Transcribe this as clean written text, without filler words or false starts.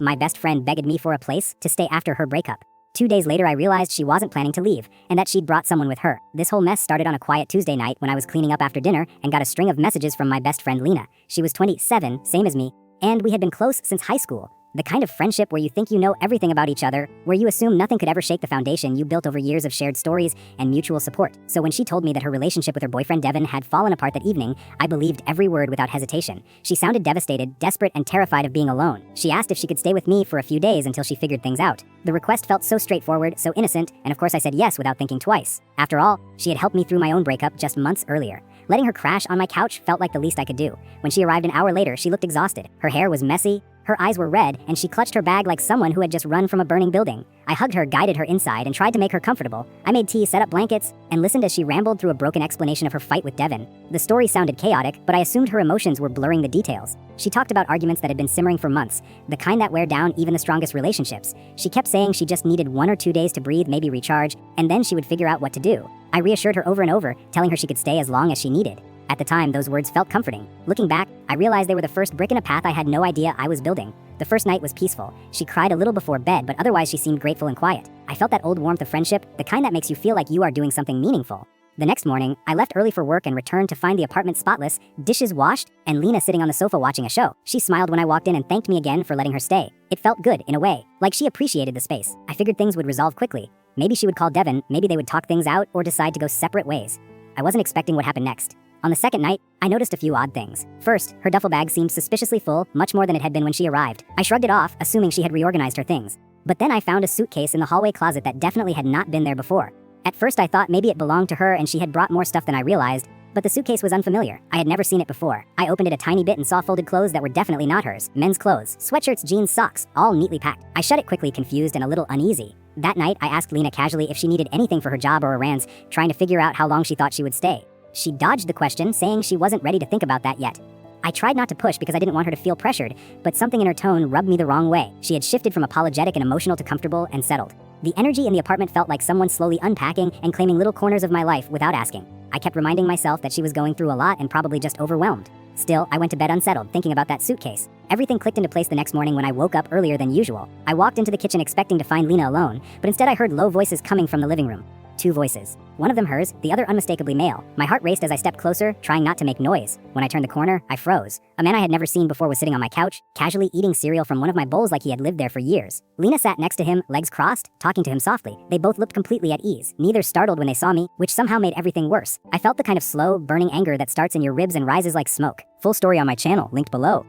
my best friend begged me for a place to stay after her breakup. 2 days later, I realized she wasn't planning to leave, and that she'd brought someone with her. This whole mess started on a quiet Tuesday night when I was cleaning up after dinner and got a string of messages from my best friend Lena. She was 27, same as me, and we had been close since high school. The kind of friendship where you think you know everything about each other, where you assume nothing could ever shake the foundation you built over years of shared stories and mutual support. So when she told me that her relationship with her boyfriend Devin had fallen apart that evening, I believed every word without hesitation. She sounded devastated, desperate, and terrified of being alone. She asked if she could stay with me for a few days until she figured things out. The request felt so straightforward, so innocent, and of course I said yes without thinking twice. After all, she had helped me through my own breakup just months earlier. Letting her crash on my couch felt like the least I could do. When she arrived an hour later, she looked exhausted. Her hair was messy, her eyes were red, and she clutched her bag like someone who had just run from a burning building. I hugged her, guided her inside, and tried to make her comfortable. I made tea, set up blankets, and listened as she rambled through a broken explanation of her fight with Devin. The story sounded chaotic, but I assumed her emotions were blurring the details. She talked about arguments that had been simmering for months, the kind that wear down even the strongest relationships. She kept saying she just needed 1 or 2 days to breathe, maybe recharge, and then she would figure out what to do. I reassured her over and over, telling her she could stay as long as she needed. At the time, those words felt comforting. Looking back, I realized they were the first brick in a path I had no idea I was building. The first night was peaceful. She cried a little before bed, but otherwise she seemed grateful and quiet. I felt that old warmth of friendship, the kind that makes you feel like you are doing something meaningful. The next morning, I left early for work and returned to find the apartment spotless, dishes washed, and Lena sitting on the sofa watching a show. She smiled when I walked in and thanked me again for letting her stay. It felt good, in a way, like she appreciated the space. I figured things would resolve quickly. Maybe she would call Devin, maybe they would talk things out or decide to go separate ways. I wasn't expecting what happened next. On the second night, I noticed a few odd things. First, her duffel bag seemed suspiciously full, much more than it had been when she arrived. I shrugged it off, assuming she had reorganized her things. But then I found a suitcase in the hallway closet that definitely had not been there before. At first I thought maybe it belonged to her and she had brought more stuff than I realized, but the suitcase was unfamiliar. I had never seen it before. I opened it a tiny bit and saw folded clothes that were definitely not hers. Men's clothes, sweatshirts, jeans, socks, all neatly packed. I shut it quickly, confused and a little uneasy. That night, I asked Lena casually if she needed anything for her job or errands, trying to figure out how long she thought she would stay. She dodged the question, saying she wasn't ready to think about that yet. I tried not to push because I didn't want her to feel pressured, but something in her tone rubbed me the wrong way. She had shifted from apologetic and emotional to comfortable and settled. The energy in the apartment felt like someone slowly unpacking and claiming little corners of my life without asking. I kept reminding myself that she was going through a lot and probably just overwhelmed. Still, I went to bed unsettled, thinking about that suitcase. Everything clicked into place the next morning when I woke up earlier than usual. I walked into the kitchen expecting to find Lena alone, but instead I heard low voices coming from the living room. 2 voices. One of them hers, the other unmistakably male. My heart raced as I stepped closer, trying not to make noise. When I turned the corner, I froze. A man I had never seen before was sitting on my couch, casually eating cereal from one of my bowls like he had lived there for years. Lena sat next to him, legs crossed, talking to him softly. They both looked completely at ease, neither startled when they saw me, which somehow made everything worse. I felt the kind of slow, burning anger that starts in your ribs and rises like smoke. Full story on my channel, linked below.